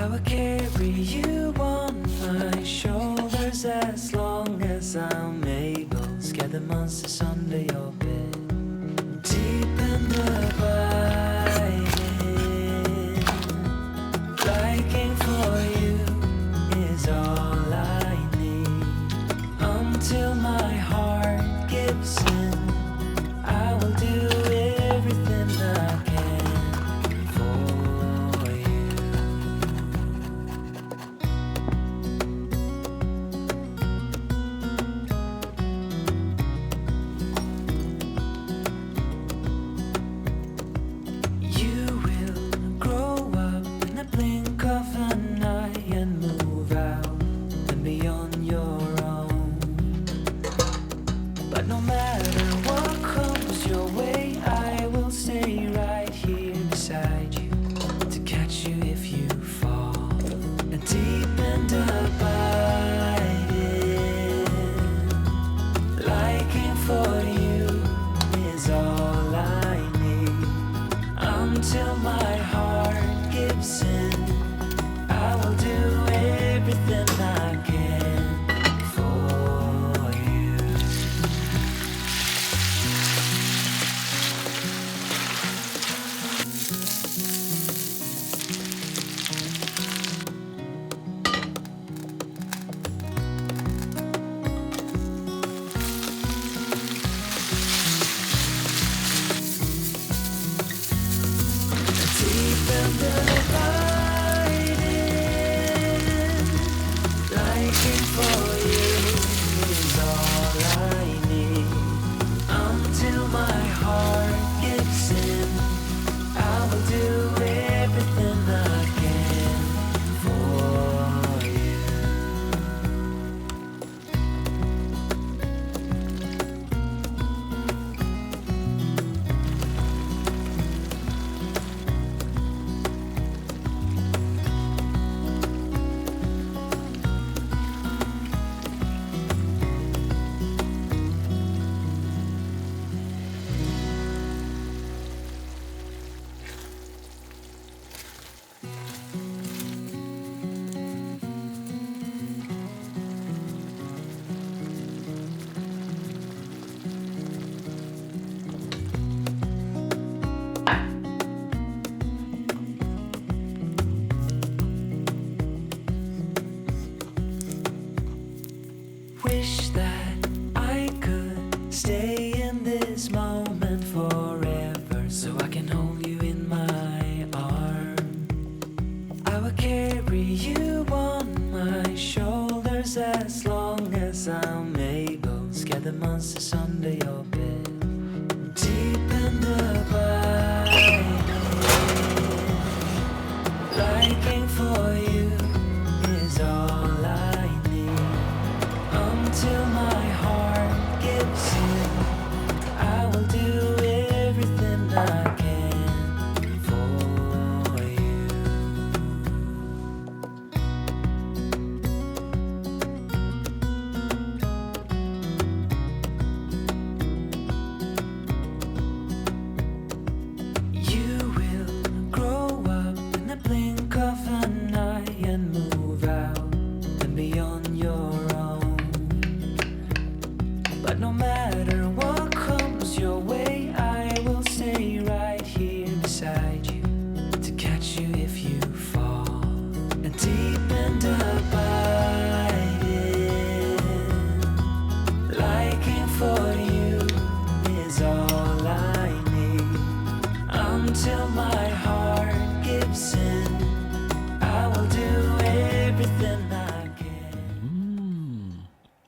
I will carry you on my shoulders as long as I'm able. Scare the monsters under your bed. Deep and abiding, liking for you is all I need. Until my heart gives in, I will do everything I can for you. You will grow up in the blink of an eye and move out and be on your own. But no matter what comes your way, I will stay right here beside you to catch you if you fall. And deep and abiding, liking for you is all I need. Until my heart gives in, I will do everything I can for you. Deep and abiding, liking for you is all I need. Until my heart gives in, I will do everything I can for you. Wish that I could stay in this moment forever, so I can hold you in my arms. I will carry you on my shoulders as long as I'm able. Scare the monsters under your